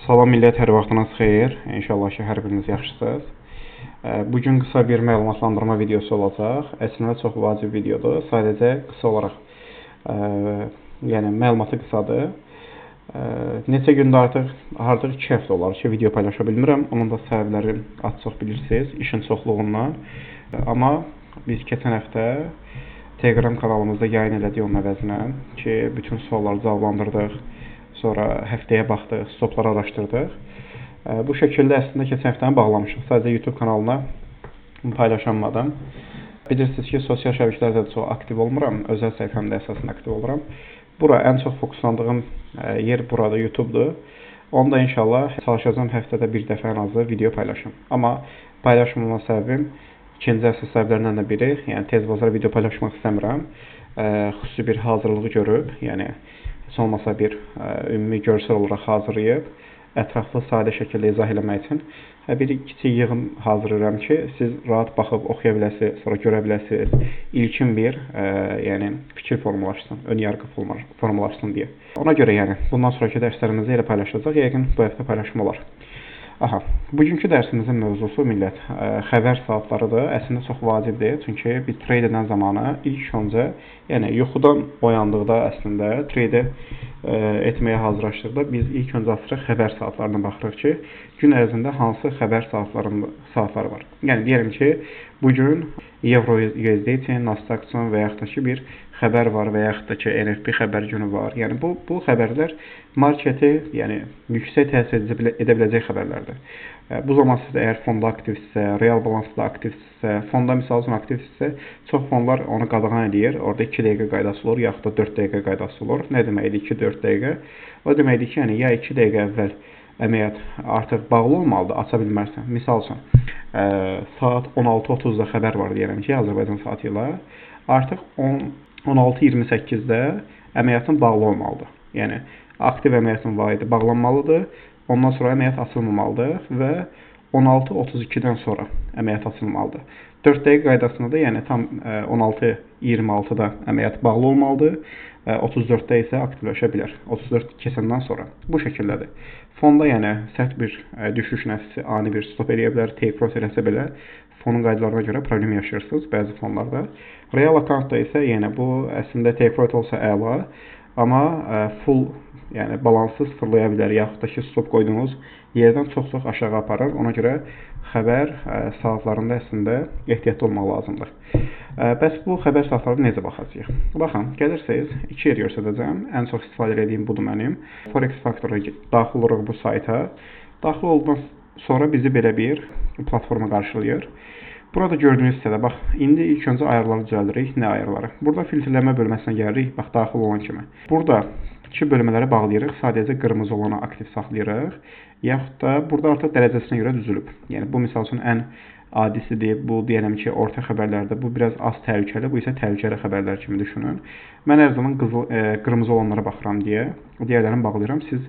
Salam millət, hər vaxtınız xeyir. İnşallah ki, hər biriniz yaxşısınız. Bugün qısa bir məlumatlandırma videosu olacaq. Əslində çox vacib videodur. Sadəcə qısa olaraq, yəni məlumatı qısadır. Neçə gündür artıq 2 həftə olar ki, video paylaşa bilmirəm. Onun da səbəbləri az-çox bilirsiniz, işin çoxluğundan. Amma biz keçən həftə Telegram kanalımızda yayın elədik onun əvəzinə ki, bütün sualları cavablandırdıq. Sonra həftəyə baxdıq, stopları araşdırdıq. Bu şəkildə əslində keçən həftəni bağlamışıq. Sadəcə YouTube kanalına paylaşamadım. Bilirsiniz ki, sosial şəbəkələrdə çox aktiv olmuram. Özəl səhifəmdə əsasında aktiv oluram. Bura ən çox fokuslandığım yer burada YouTube'dur. Onda inşallah çalışacağım həftədə bir dəfə ən azı video paylaşım. Amma paylaşmama səbəbim ikinci əsas səbəblərindən də biri, yəni tez bazar video paylaşmaq istəmirəm. Xüsusi bir hazırlığı görüb, yəni heç olmasa bir ümumi görsel olaraq hazırlayıb, ətraflı sadə şəkildə izah eləmək üçün bir kiçik yığın hazırlayıram ki, siz rahat baxıb oxuya biləsiniz, sonra görə biləsiniz, ilkin bir yəni fikir formalaşsın, ön yargı formalaşsın deyə. Ona görə yəni bundan sonraki dərslərimizi elə paylaşacaq, yəqin bu həftə paylaşım olar. Bugünkü dərsimizin mövzusu millət xəbər saatlarıdır. Əslində çox vacibdir, çünki biz trade edən zamanı ilk öncə, yəni yuxudan oyandıqda əslində trade etməyə hazırlaşdıqda biz ilk öncə açırıq xəbər saatlarına baxırıq ki, gün ərzində hansı xəbər saatları var. Yəni deyirəm ki, bugün Euro USD üçün, Nasdaq üçün və yaxud da ki bir xəbər var və yaxud da ki NFP xəbər günü var. Yəni bu xəbərlər marketi, yəni yüksək təsir edə biləcək xəbərlərdir. Bu zaman siz əgər fonda aktivsizsə, real balansda aktivsizsə, fonda misal üçün aktivsizsə, çox fonlar onu qadağan edir. Orada 2 dəqiqə qaydası olur, yaxud da 4 dəqiqə qaydası olur. Nə deməkdir 2-4 dəqiqə? O deməkdir ki, yəni ya 2 dəqiqə əvvəl əməliyyat artıq bağlı olmalıdır, aça bilmərsən. Misal üçün, saat 16:30-da xəbər var deyirəm ki, Azərbaycan saatı ilə artıq 16:28-də əməliyyatın bağlı olmalıdır. Yəni, aktiv əməliyyatın vahidi bağlanmalıdır. Ondan sonra əməliyyat açılmamalıdır və 16:32-dən sonra əməliyyat açılmalıdır. 4 dəqiqə qaydasında da, yəni tam 16:26-da əməliyyat bağlı olmalıdır. 34-də isə aktivləşə bilər. 34 keçəndən sonra. Bu şəkildədir. Fonda yəni sərt bir düşüş nəticəsi ani bir stop eləyə bilər, take profit eləsə belə fonun qaydalarına görə problem yaşayırsınız bəzi fonlarda. Real accountda isə yəni bu əslində take profit olsa əla, amma full yəni balanssız fırlaya bilər, yaxud da ki stop qoyduğunuz yerdən çox-çox aşağı aparır. Ona görə xəbər saatlarında əslində ehtiyatlı olmaq lazımdır. Bəs bu xəbər saatlarına necə baxacağıq? Baxın, gəlirsiniz, 2 yer göstərəcəm. Ən çox istifadə etdiyim budur mənim. Forex Factor-a daxil oluruq bu sayta. Daxil olduqdan sonra bizi belə bir platforma qarşılayır. Burada gördüyünüz hissədə, bax, indi ilk öncə ayarları düzəldirik. Nə ayarları? Burada filtrləmə bölməsinə gəlirik, bax, daxil olan kimi. Burada 2 bölmələri bağlayırıq, sadəcə qırmızı olanı aktiv saxlayırıq. Yaxud da burada artıq dərəcəsinə görə düzülüb. Yəni, bu misal üçün ən adisidir, bu deyələm ki, orta xəbərlərdə bu biraz az təhlükəli, bu isə təhlükəli xəbərlər kimi düşünün. Mən hər zaman qırmızı olanlara baxıram deyə, digərlərini bağlayıram, siz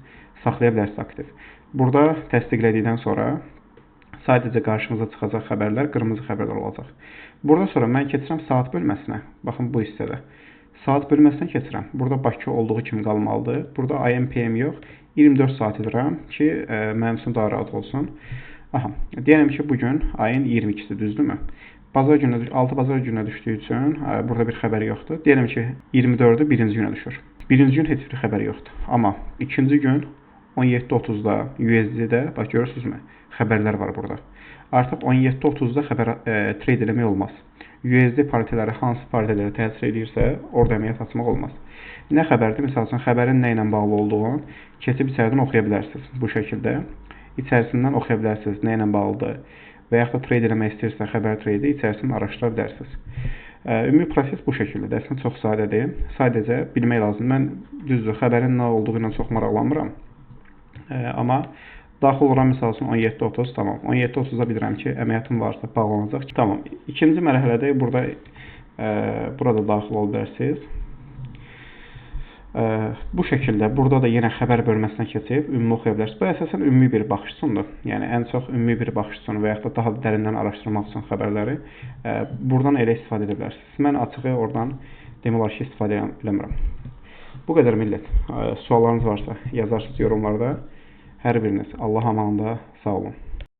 saxlaya bilərsiniz aktiv. Burada təsdiqlədikdən sonra sadəcə qarşımıza çıxacaq xəbərlər qırmızı xəbərlər olacaq. Burada sonra mən keçirəm saat bölməsinə. Baxın bu hissədə. Saat bölməsinə keçirəm. Burada Bakı olduğu kimi qalmalıdır. Burada AM, PM yox. 24 saat edirəm ki, mənim üçün daha rahat olsun. Deyərəm ki, bugün ayın 22-si, düzdürmü? Altı bazar günə düşdüyü üçün burada bir xəbər yoxdur. Deyərəm ki, 24-ü birinci günə düşür. Birinci gün heç bir xəbər yoxdur. Amma ikinci gün 17:30-da USD-də, bax görürsünüzmü? Xəbərlər var burada. Artıq 17:30-da trade eləmək olmaz. USD pariteləri hansı paritelərə təsir edirsə, orada əməliyyat açmaq olmaz. Nə xəbərdir? Misal üçün, xəbərin nə ilə bağlı olduğunu keçib içəridən oxuya bilərsiniz. Bu şəkildə içərisindən oxuya bilərsiniz, nə ilə bağlıdır və yaxud da trade eləmək istəyirsə, xəbər trade içərisindən araşdıra bilərsiniz. Ümumi proses bu şəkildə. Əslində çox sadədir. Sadəcə bilmək lazımdır. Mən düzdür, xəbərin nə olduğu ilə çox maraqlanmıram. Amma daxil oluram, misal üçün 17:30, tamam. 17:30-da bilirəm ki, əməliyyatım varsa bağlanacaq. Tamam. İkinci mərhələdə burada daxil ola bilərsiniz. Bu şəkildə burada da yenə xəbər bölməsinə keçib ümumi oxuya bilərsiniz. Bu əsasən ümumi bir baxış üçündür. Yəni ən çox ümumi bir baxış üçün və yaxud da daha dərindən araşdırmaq üçün xəbərləri buradan elə istifadə edə bilərsiniz. Mən açığı oradan demək olar ki, istifadə eləmirəm. Bu qədər millət. Suallarınız varsa yazarsınız yorumlarda. Hər biriniz Allah amanında sağ olun.